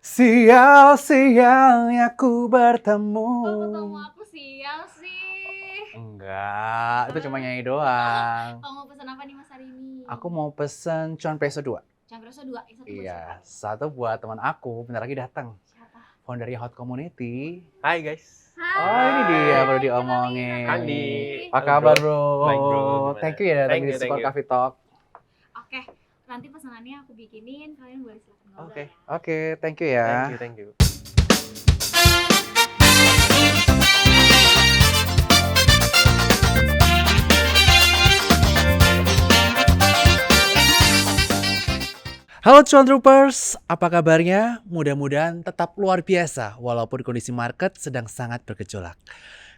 Sial-sialnya ku bertemu. Kok ketemu aku sial sih? Enggak, itu cuma nyanyi doang. Kamu mau pesan apa nih Mas hari ini? Aku mau pesen Cuan Preso 2. Champreso 2, yang satu buat Iya, siapa? satu buat teman aku, bentar lagi datang. Siapa? Founder Hot Community. Hai guys. Oh, ini dia baru kenalin, diomongin. Andi. Apa Halo, kabar, bro? bro? Baik, bro. Gimana? Thank you ya datang Thank di you, Support thank you. Coffee Talk. Oke, nanti pesanannya aku bikinin, kalian boleh silakan ngobrol Oke. ya. Oke, thank you ya. Thank you. Halo Cuan Troopers, apa kabarnya? Mudah-mudahan tetap luar biasa walaupun kondisi market sedang sangat bergejolak.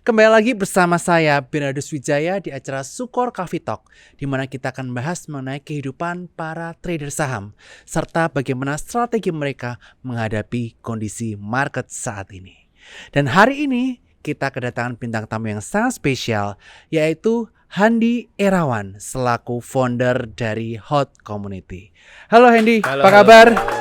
Kembali lagi bersama saya Bernardus Wijaya di acara Sukor Coffee Talk, di mana kita akan bahas mengenai kehidupan para trader saham serta bagaimana strategi mereka menghadapi kondisi market saat ini. Dan hari ini kita kedatangan bintang tamu yang sangat spesial, yaitu Handi Erawan selaku founder dari Hot Community. Halo Handi, Halo, apa kabar? halo.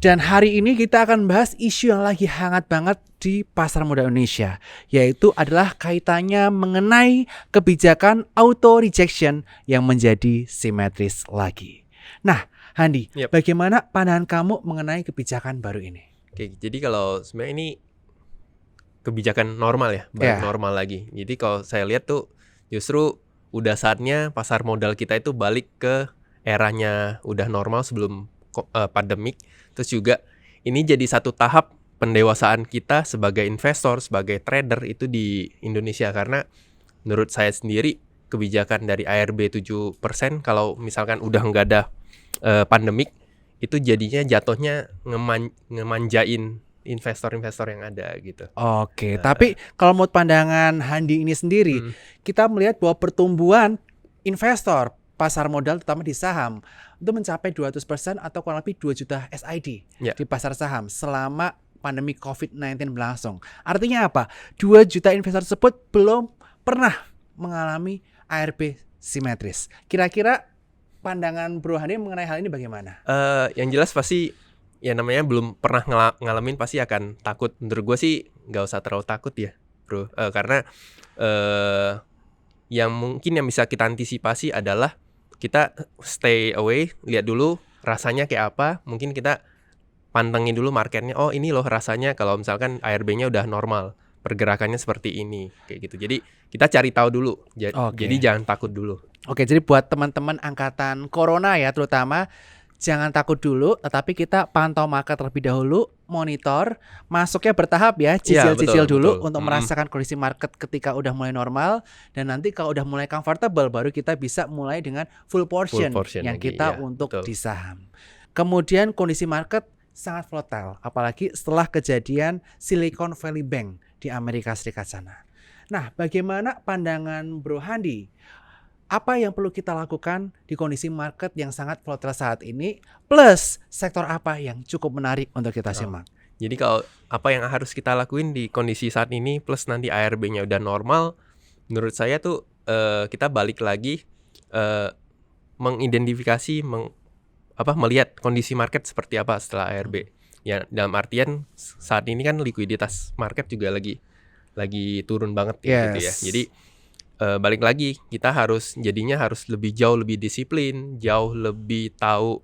Dan hari ini kita akan bahas isu yang lagi hangat banget di pasar modal Indonesia, yaitu adalah kaitannya mengenai kebijakan auto rejection yang menjadi simetris lagi. Nah, Handi, Yep. bagaimana pandangan kamu mengenai kebijakan baru ini? Oke, jadi kalau sebenarnya ini kebijakan normal ya, balik Yeah. normal lagi. Jadi kalau saya lihat tuh justru udah saatnya pasar modal kita itu balik ke eranya udah normal sebelum pandemik. Terus juga ini jadi satu tahap pendewasaan kita sebagai investor, sebagai trader itu di Indonesia. Karena menurut saya sendiri kebijakan dari ARB 7% kalau misalkan udah nggak ada pandemik, itu jadinya jatuhnya ngemanjain investor-investor yang ada gitu. Oke, tapi kalau menurut pandangan Handi ini sendiri, kita melihat bahwa pertumbuhan investor pasar modal terutama di saham itu mencapai 200% atau kurang lebih 2 juta SID Ya. di pasar saham selama pandemi COVID-19 berlangsung. Artinya apa? 2 juta investor tersebut belum pernah mengalami ARB simetris. Kira-kira pandangan Bro Handi mengenai hal ini bagaimana? Yang jelas pasti ya namanya belum pernah ngalamin pasti akan takut. Menurut gue sih nggak usah terlalu takut ya, bro. Karena yang mungkin yang bisa kita antisipasi adalah kita stay away, lihat dulu rasanya kayak apa. Mungkin kita pantengin dulu marketnya. Oh ini loh rasanya kalau misalkan ARB-nya udah normal, pergerakannya seperti ini kayak gitu. Jadi kita cari tahu dulu. Oke. Jadi jangan takut dulu. Oke, jadi buat teman-teman angkatan Corona ya terutama, jangan takut dulu, tetapi kita pantau market terlebih dahulu, monitor, masuknya bertahap ya, cicil-cicil betul, dulu betul. untuk merasakan kondisi market ketika udah mulai normal, dan nanti kalau udah mulai comfortable baru kita bisa mulai dengan full portion yang lagi, kita ya, untuk betul. di saham. Kemudian kondisi market sangat volatile, apalagi setelah kejadian Silicon Valley Bank di Amerika Serikat sana. Nah, bagaimana pandangan Bro Handi? Apa yang perlu kita lakukan di kondisi market yang sangat volatile saat ini, plus sektor apa yang cukup menarik untuk kita simak? Jadi kalau apa yang harus kita lakuin di kondisi saat ini plus nanti ARB-nya udah normal, menurut saya tuh kita balik lagi mengidentifikasi melihat kondisi market seperti apa setelah ARB. Ya dalam artian saat ini kan likuiditas market juga lagi turun banget gitu ya. Yes. Jadi balik lagi kita harus jauh lebih disiplin, jauh lebih tahu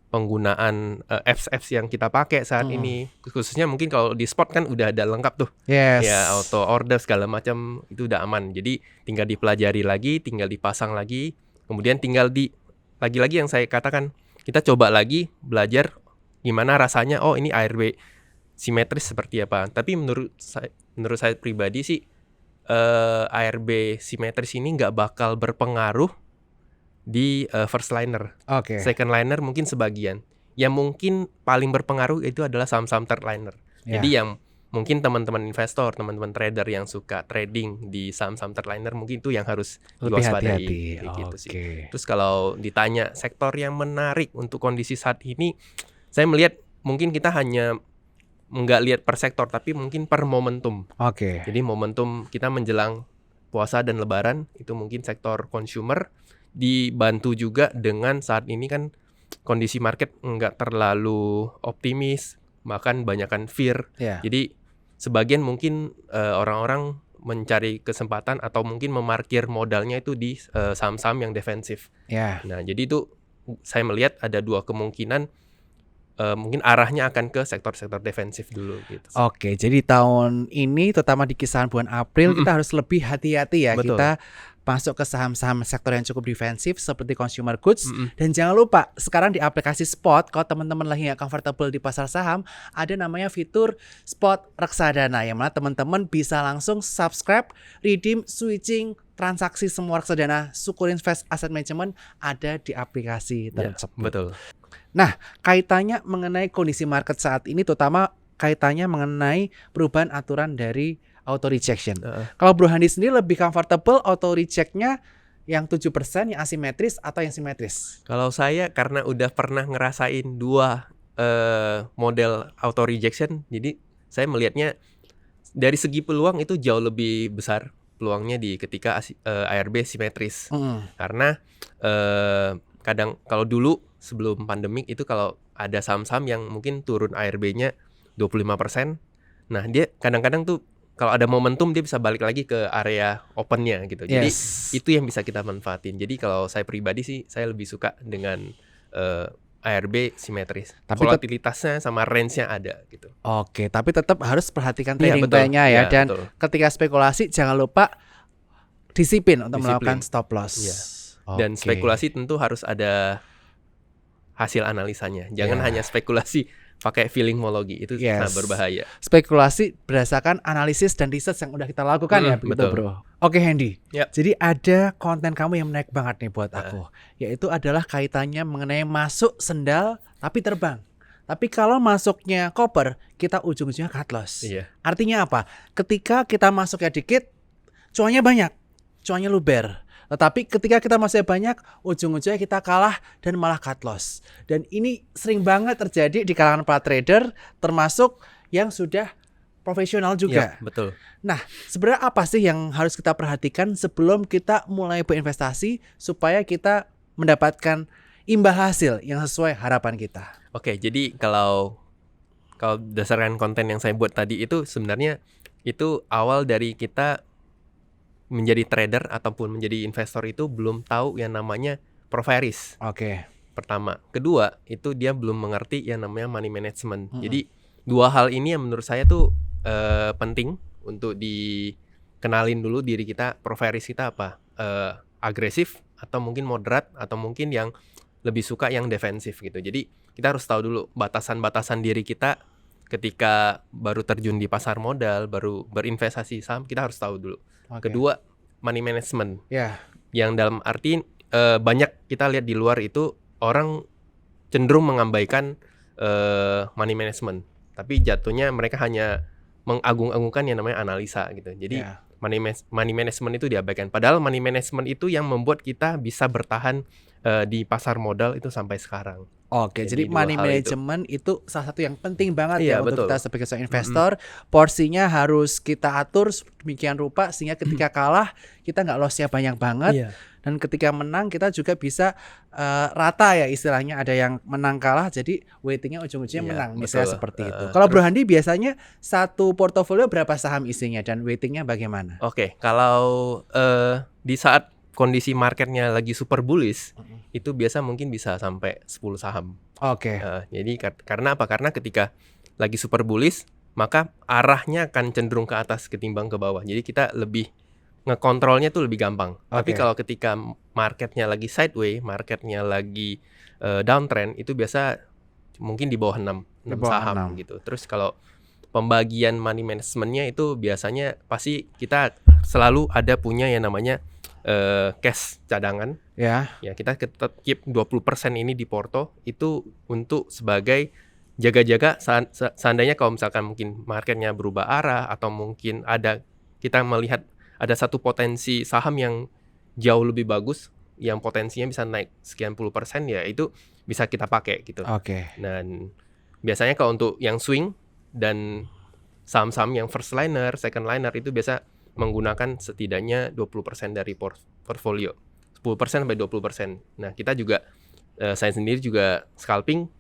penggunaan apps yang kita pakai saat ini. Khususnya mungkin kalau di spot kan udah ada lengkap tuh. Yes. Ya auto order segala macam itu udah aman. Jadi tinggal dipelajari lagi, tinggal dipasang lagi, kemudian tinggal lagi-lagi yang saya katakan, kita coba lagi belajar gimana rasanya. Oh ini ARB simetris seperti apa. Tapi menurut saya pribadi sih ARB simetris ini nggak bakal berpengaruh di first liner. Oke. Second liner mungkin sebagian. Yang mungkin paling berpengaruh itu adalah saham-saham third liner. Ya. Jadi yang mungkin teman-teman investor, teman-teman trader yang suka trading di saham-saham third liner mungkin itu yang harus Lebih diwaspadai. hati-hati. Kayak gitu sih. Oke. Terus kalau ditanya sektor yang menarik untuk kondisi saat ini, saya melihat mungkin kita hanya nggak lihat per sektor tapi mungkin per momentum. Oke. Jadi momentum kita menjelang puasa dan lebaran itu mungkin sektor consumer dibantu juga dengan saat ini kan kondisi market nggak terlalu optimis, bahkan banyakkan fear. Ya. Jadi sebagian mungkin orang-orang mencari kesempatan atau mungkin memarkir modalnya itu di saham-saham yang defensif. Ya. Nah, jadi itu saya melihat ada dua kemungkinan, mungkin arahnya akan ke sektor-sektor defensif dulu gitu. Oke, jadi tahun ini terutama di kisaran bulan April kita harus lebih hati-hati ya. Betul. Kita masuk ke saham-saham sektor yang cukup defensif seperti consumer goods. Dan jangan lupa sekarang di aplikasi Spot, kalau teman-teman lagi nggak comfortable di pasar saham, ada namanya fitur Spot Reksadana yang mana teman-teman bisa langsung subscribe, redeem, switching, transaksi semua reksadana Sukul Invest Asset Management ada di aplikasi Ya, tersebut. betul. Nah, kaitannya mengenai kondisi market saat ini, terutama kaitannya mengenai perubahan aturan dari auto rejection. Kalau Bro Handi sendiri lebih comfortable auto reject-nya yang 7% yang asimetris atau yang simetris? Kalau saya karena udah pernah ngerasain dua model auto rejection, jadi saya melihatnya dari segi peluang itu jauh lebih besar peluangnya di ketika ARB simetris. Karena kadang kalau dulu sebelum pandemik itu kalau ada saham-saham yang mungkin turun ARB-nya 25%, nah dia kadang-kadang tuh kalau ada momentum dia bisa balik lagi ke area open-nya gitu. Jadi itu yang bisa kita manfaatin. Jadi kalau saya pribadi sih saya lebih suka dengan ARB simetris. Tapi volatilitasnya sama range-nya ada gitu. Oke, tapi tetap harus perhatikan Iya, trading betul. plan-nya ya. Iya, Dan betul. ketika spekulasi jangan lupa disiplin untuk Disiplin. melakukan stop loss. Iya. Dan Oke. spekulasi tentu harus ada hasil analisanya. Jangan Ya. hanya spekulasi pakai feelingmologi, itu sangat berbahaya. Spekulasi berdasarkan analisis dan riset yang udah kita lakukan ya, begitu betul. Bro. Oke Hendy, Yap. jadi ada konten kamu yang menarik banget nih buat aku, yaitu adalah kaitannya mengenai masuk sendal tapi terbang. Tapi kalau masuknya koper, kita ujung-ujungnya cut loss. Iya. Artinya apa? Ketika kita masuknya dikit, cuannya banyak, cuannya luber. Tetapi ketika kita masih banyak, ujung-ujungnya kita kalah dan malah cut loss. Dan ini sering banget terjadi di kalangan para trader, termasuk yang sudah profesional juga. Iya, betul. Nah, sebenarnya apa sih yang harus kita perhatikan sebelum kita mulai berinvestasi supaya kita mendapatkan imbal hasil yang sesuai harapan kita? Oke, jadi kalau berdasarkan konten yang saya buat tadi itu sebenarnya itu awal dari kita menjadi trader ataupun menjadi investor itu belum tahu yang namanya profile risk. Oke. Pertama, kedua itu dia belum mengerti yang namanya money management. Jadi dua hal ini yang menurut saya tuh penting untuk dikenalin dulu diri kita, profile risk kita apa, agresif atau mungkin moderat atau mungkin yang lebih suka yang defensif gitu. Jadi kita harus tahu dulu batasan-batasan diri kita ketika baru terjun di pasar modal, baru berinvestasi saham, kita harus tahu dulu. Oke. Kedua, money management. Ya. Yang dalam arti banyak kita lihat di luar itu orang cenderung mengabaikan money management. Tapi jatuhnya mereka hanya mengagung-agungkan yang namanya analisa gitu. Jadi money management itu diabaikan. Padahal money management itu yang membuat kita bisa bertahan di pasar modal itu sampai sekarang. Oke, jadi dua money hal management itu salah satu yang penting banget ya Iya, untuk betul. kita sebagai seorang investor. Porsinya harus kita atur demikian rupa sehingga ketika kalah kita nggak loss-nya banyak banget. Iya. Dan ketika menang kita juga bisa rata ya istilahnya, ada yang menang kalah jadi weightingnya ujung-ujungnya Iya, menang misalnya betul. seperti itu. Kalau Terus- Bro Handi biasanya satu portofolio berapa saham isinya dan weightingnya bagaimana? Oke, kalau di saat kondisi marketnya lagi super bullish, itu biasa mungkin bisa sampai 10 saham. Oke. Jadi karena apa? Karena ketika lagi super bullish, maka arahnya akan cenderung ke atas ketimbang ke bawah. Jadi kita lebih ngekontrolnya tuh lebih gampang. Tapi Oke. kalau ketika marketnya lagi sideways, marketnya lagi downtrend, itu biasa mungkin di bawah 6 Di bawah saham 6. gitu. Terus kalau pembagian money managementnya itu biasanya pasti kita selalu ada punya yang namanya cash cadangan. Ya. Ya, kita tetap keep 20% ini di porto itu untuk sebagai jaga-jaga seandainya kalau misalkan mungkin marketnya berubah arah atau mungkin kita melihat ada satu potensi saham yang jauh lebih bagus yang potensinya bisa naik sekian puluh persen, ya itu bisa kita pakai gitu. Oke. Dan biasanya kalau untuk yang swing dan saham-saham yang first liner, second liner itu biasa menggunakan setidaknya 20% dari portfolio 10% sampai 20%. Nah, kita juga saya sendiri juga scalping.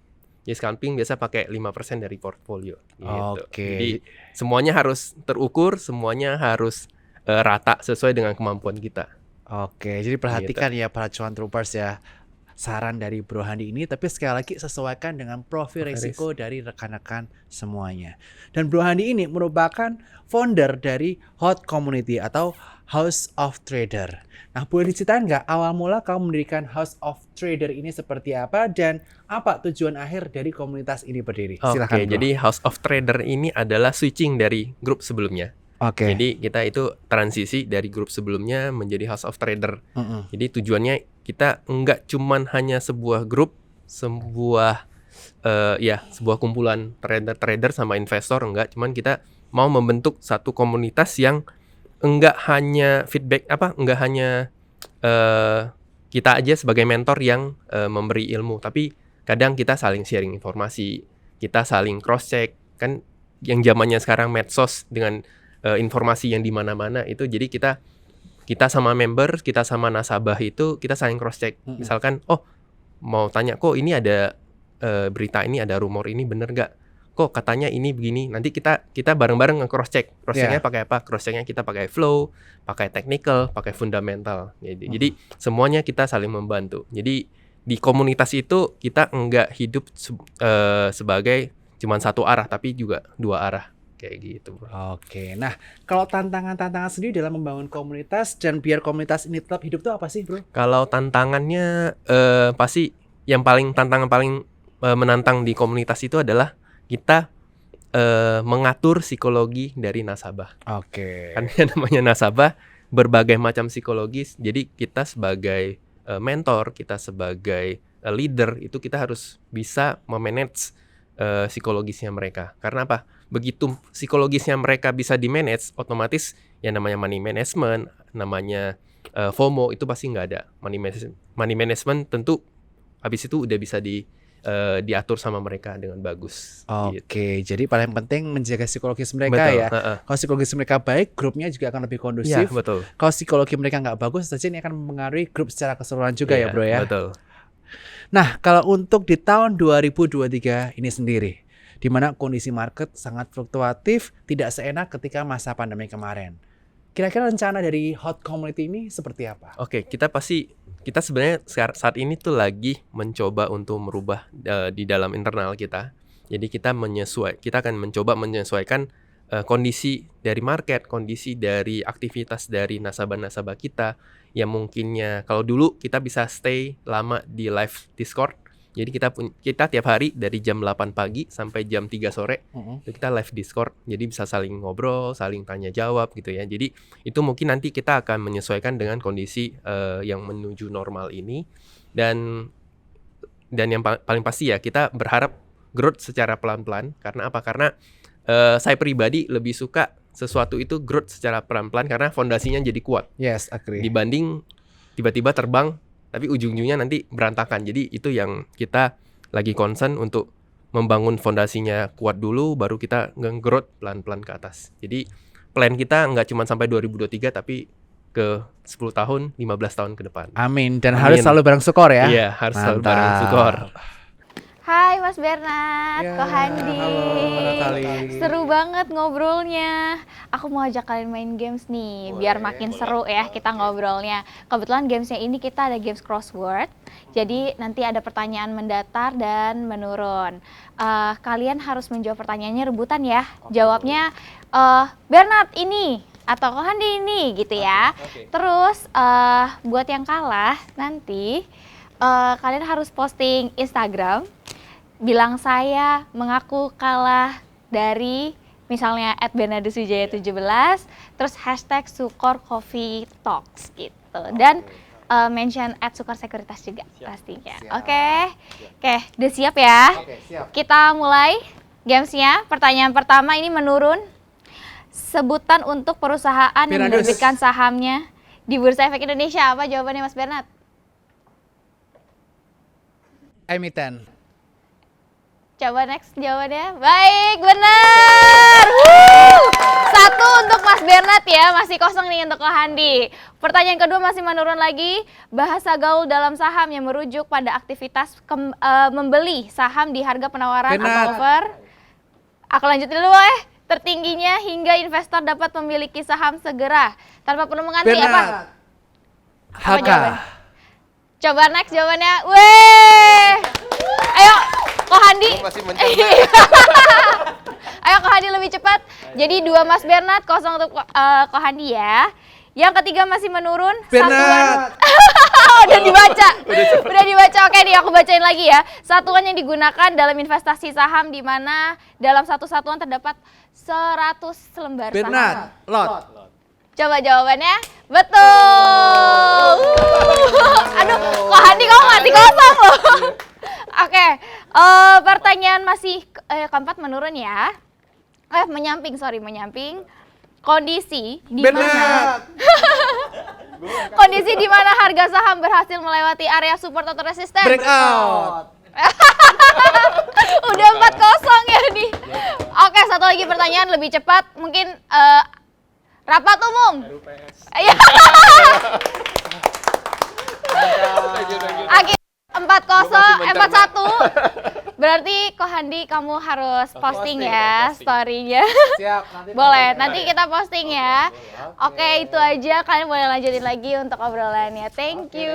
Ya scalping biasa pakai 5% dari portfolio gitu. Oke. Jadi semuanya harus terukur, semuanya harus rata sesuai dengan kemampuan kita. Oke, jadi perhatikan ya para cuan troopers ya. Saran dari Bro Handi ini, tapi sekali lagi sesuaikan dengan profil Profil risiko dari rekan-rekan semuanya. Dan Bro Handi ini merupakan founder dari Hot Community atau House of Trader. Nah, boleh diceritain nggak awal mula kamu mendirikan House of Trader ini seperti apa dan apa tujuan akhir dari komunitas ini berdiri? Silakan, Oke, Bro. jadi House of Trader ini adalah switching dari grup sebelumnya. Oke. Jadi kita itu transisi dari grup sebelumnya menjadi House of Trader. Mm-mm. Jadi tujuannya kita enggak cuman hanya sebuah grup, sebuah sebuah kumpulan trader-trader sama investor, enggak, cuman kita mau membentuk satu komunitas yang enggak hanya enggak hanya kita aja sebagai mentor yang memberi ilmu, tapi kadang kita saling sharing informasi, kita saling cross check, kan yang zamannya sekarang medsos dengan informasi yang di mana-mana itu, jadi kita sama member, kita sama nasabah itu kita saling cross check. Misalkan, mau tanya kok ini ada berita ini, ada rumor ini bener gak? Kok katanya ini begini. Nanti kita bareng-bareng nge-cross check. Cross checknya pakai apa? Cross checknya kita pakai flow, pakai technical, pakai fundamental. Jadi semuanya kita saling membantu. Jadi di komunitas itu kita enggak hidup sebagai cuman satu arah, tapi juga dua arah. Kayak gitu, bro. Oke, nah kalau tantangan-tantangan sendiri dalam membangun komunitas dan biar komunitas ini tetap hidup tuh apa sih, Bro? Kalau tantangannya pasti yang tantangan paling menantang di komunitas itu adalah kita mengatur psikologi dari nasabah. Oke. Kan namanya nasabah berbagai macam psikologis. Jadi kita sebagai mentor, kita sebagai leader itu kita harus bisa memanage psikologisnya mereka. Karena apa? Begitu psikologisnya mereka bisa di-manage, otomatis yang namanya money management, namanya FOMO itu pasti nggak ada. Money management tentu habis itu udah bisa diatur sama mereka dengan bagus. Oke, jadi paling penting menjaga psikologis mereka. Betul, ya. Kalau psikologis mereka baik, grupnya juga akan lebih Iya, kondusif. betul. Kalau psikologi mereka nggak bagus, saja ini akan mempengaruhi grup secara keseluruhan juga ya, Bro ya. Betul. Nah, kalau untuk di tahun 2023 ini sendiri, di mana kondisi market sangat fluktuatif, tidak seenak ketika masa pandemi kemarin. Kira-kira rencana dari Hot Community ini seperti apa? Oke, kita sebenarnya saat ini tuh lagi mencoba untuk merubah di dalam internal kita. Jadi kita akan mencoba menyesuaikan kondisi dari market, kondisi dari aktivitas dari nasabah-nasabah kita yang mungkinnya kalau dulu kita bisa stay lama di live Discord. Jadi kita tiap hari dari jam 8 pagi sampai jam 3 sore itu kita live Discord. Jadi bisa saling ngobrol, saling tanya jawab gitu ya. Jadi itu mungkin nanti kita akan menyesuaikan dengan kondisi yang menuju normal ini. Dan yang paling pasti ya kita berharap growth secara pelan-pelan. Karena apa? Karena saya pribadi lebih suka sesuatu itu growth secara pelan-pelan karena fondasinya jadi kuat. Yes, agree. Dibanding tiba-tiba terbang tapi ujung-ujungnya nanti berantakan. Jadi itu yang kita lagi concern untuk membangun fondasinya kuat dulu, baru kita nge-growth pelan-pelan ke atas. Jadi plan kita nggak cuma sampai 2023 tapi ke 10 tahun, 15 tahun ke depan. Amin. Dan harus selalu bareng Sukor ya. Iya, harus selalu bareng Sukor. Hai Mas Bernard, Ya, Ko Handi. halo, Natali. Seru banget ngobrolnya. Aku mau ajak kalian main games nih, biar makin seru ya kita ngobrolnya. Kebetulan gamesnya ini kita ada games crossword. Jadi nanti ada pertanyaan mendatar dan menurun. Kalian harus menjawab pertanyaannya rebutan ya. Jawabnya Bernard ini atau Ko Handi ini gitu ya. Terus buat yang kalah nanti kalian harus posting Instagram. Bilang saya mengaku kalah dari misalnya @bernarduswijaya17 terus hashtag Sukor Coffee Talks gitu dan mention @sukorsekuritas juga pastinya. Oke, udah siap ya? Siap. Kita mulai gamesnya. Pertanyaan pertama ini menurun. Sebutan untuk perusahaan yang Bernardus. menerbitkan sahamnya di Bursa Efek Indonesia. Apa jawabannya Mas Bernard? Emiten. Coba next jawabannya. Baik, benar. Satu untuk Mas Bernard ya, masih kosong nih untuk Kohandi. Pertanyaan kedua masih menurun lagi. Bahasa gaul dalam saham yang merujuk pada aktivitas membeli saham di harga penawaran atau offer. Aku lanjut dulu tertingginya hingga investor dapat memiliki saham segera tanpa perlu mengantri apa? HK. jawabannya? Coba next jawabannya. Weh. Ayo Kohandi. Masih mencoba. Ayo Kohandi lebih cepat. Jadi 2 Mas Bernard, 0 untuk Kohandi ya. Yang ketiga masih menurun. Bernard. Udah dibaca. Udah dibaca. Oke nih aku bacain lagi ya. Satuan yang digunakan dalam investasi saham di mana dalam satu satuan terdapat 100 lembar saham. Bernard. Lot. Coba jawabannya. Betul. Aduh, Kohandi kamu mati kosong loh. Oke, pertanyaan masih keempat menurun ya. Menyamping. Kondisi di mana kondisi di mana harga saham berhasil melewati area support atau resisten? Breakout. Udah 4-0 ya nih. Oke, satu lagi pertanyaan lebih cepat. Mungkin rapat umum. Iya. Oke, 4-1. Berarti Kohandi kamu harus posting ya story-nya. Siap. Boleh, nanti kita posting ya. Oke, itu aja. Kalian boleh lanjutin lagi untuk obrolannya. Thank you.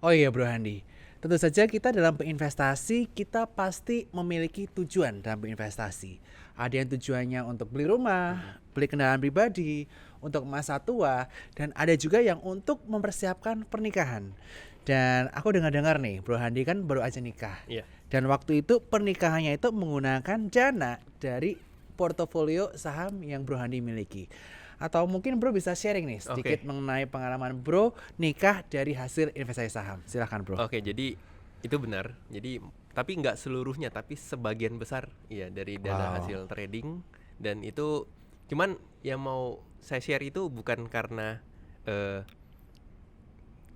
Oh iya Bro Handi, tentu saja kita dalam berinvestasi kita pasti memiliki tujuan dalam berinvestasi. Ada yang tujuannya untuk beli rumah, beli kendaraan pribadi, untuk masa tua, dan ada juga yang untuk mempersiapkan pernikahan. Dan aku dengar-dengar nih, Bro Handi kan baru aja nikah. Iya. Dan waktu itu pernikahannya itu menggunakan dana dari portofolio saham yang Bro Handi miliki. Atau mungkin Bro bisa sharing nih sedikit mengenai pengalaman Bro nikah dari hasil investasi saham. Silahkan Bro. Oke, jadi itu benar. Jadi tapi nggak seluruhnya, tapi sebagian besar ya dari dana hasil trading. Dan itu cuman yang mau saya share itu bukan karena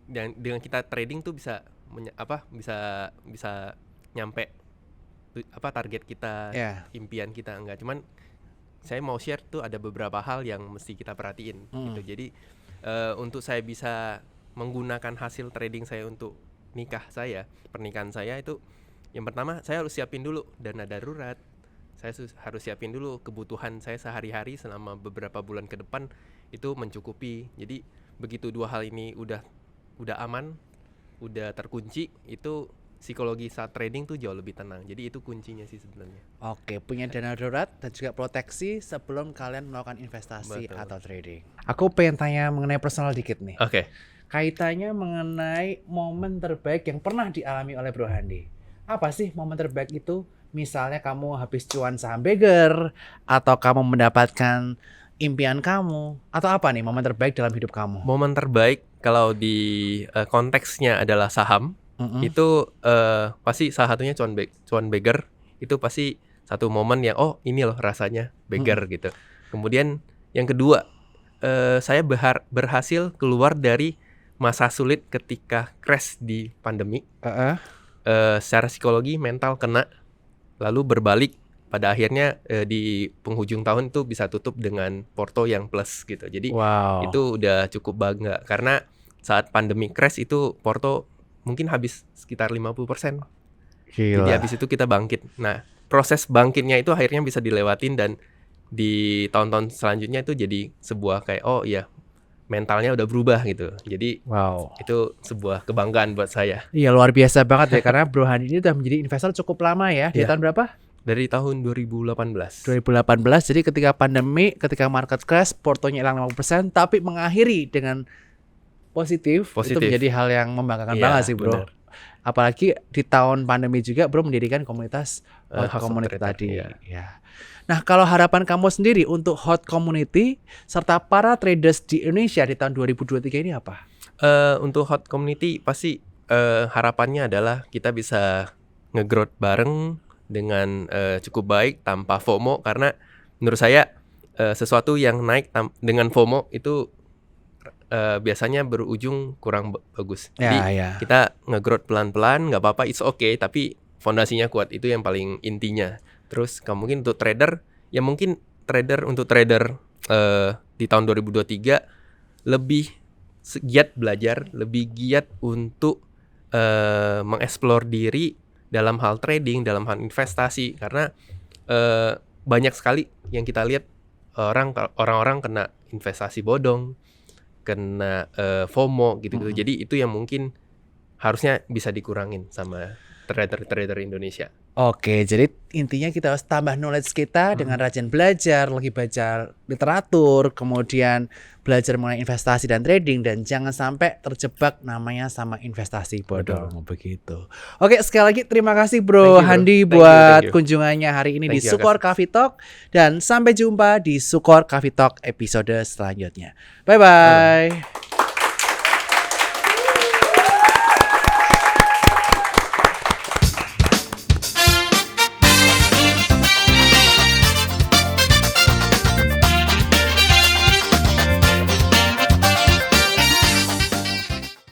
dengan kita trading tuh bisa bisa nyampe target kita, impian kita, enggak. Cuman saya mau share tuh ada beberapa hal yang mesti kita perhatiin gitu. Jadi untuk saya bisa menggunakan hasil trading saya untuk pernikahan saya itu, yang pertama saya harus siapin dulu dana darurat. Saya harus siapin dulu kebutuhan saya sehari-hari selama beberapa bulan ke depan itu mencukupi. Jadi begitu dua hal ini udah aman, udah terkunci, itu psikologi saat trading tuh jauh lebih tenang. Jadi itu kuncinya sih sebenarnya. Oke, punya dana darurat dan juga proteksi sebelum kalian melakukan investasi Betul. atau trading. Aku pengen tanya mengenai personal dikit nih. Oke. Kaitannya mengenai momen terbaik yang pernah dialami oleh Bro Handi. Apa sih momen terbaik itu? Misalnya kamu habis cuan saham Beggar, atau kamu mendapatkan impian kamu, atau apa nih momen terbaik dalam hidup kamu? Momen terbaik kalau di konteksnya adalah saham, itu pasti salah satunya cuan Beggar. Itu pasti satu momen yang ini loh rasanya Beggar gitu. Kemudian yang kedua, saya berhasil keluar dari masa sulit ketika crash di pandemi. Secara psikologi mental kena, lalu berbalik pada akhirnya di penghujung tahun itu bisa tutup dengan porto yang plus gitu. Jadi itu udah cukup bangga karena saat pandemi crash itu porto mungkin habis sekitar 50%. Jadi habis itu kita bangkit. Nah, proses bangkitnya itu akhirnya bisa dilewatin, dan di tahun-tahun selanjutnya itu jadi sebuah kayak mentalnya udah berubah gitu. Jadi itu sebuah kebanggaan buat saya. Iya, luar biasa banget ya karena Bro Handi ini udah menjadi investor cukup lama ya. Di tahun berapa? Dari tahun 2018. 2018. Jadi ketika pandemi, ketika market crash, portonya hilang 50%, tapi mengakhiri dengan positif. Itu menjadi hal yang membanggakan banget sih Bro. Bener. Apalagi di tahun pandemi juga Bro mendirikan komunitas Hot Community tadi. Ya. Nah, kalau harapan kamu sendiri untuk Hot Community serta para traders di Indonesia di tahun 2023 ini apa? Untuk Hot Community pasti harapannya adalah kita bisa nge-growth bareng dengan cukup baik tanpa FOMO, karena menurut saya sesuatu yang naik dengan FOMO itu biasanya berujung kurang bagus. Ya, Jadi ya. kita nge-growth pelan-pelan, nggak apa-apa, it's okay, tapi fondasinya kuat, itu yang paling intinya. Terus mungkin untuk trader, ya mungkin untuk trader di tahun 2023 lebih giat belajar, lebih giat untuk mengeksplor diri dalam hal trading, dalam hal investasi, karena banyak sekali yang kita lihat orang-orang kena investasi bodong, kena FOMO gitu-gitu. Jadi itu yang mungkin harusnya bisa dikurangin sama trader-trader Indonesia. Oke, jadi intinya kita harus tambah knowledge kita dengan rajin belajar, lagi baca literatur, kemudian belajar mengenai investasi dan trading, dan jangan sampai terjebak namanya sama investasi bodong begitu. Oke, sekali lagi terima kasih Bro Thank you, bro. Handi Thank you, buat thank you. kunjungannya hari ini di Thank you, Sukor Coffee Talk, dan sampai jumpa di Sukor Coffee Talk episode selanjutnya. Bye bye.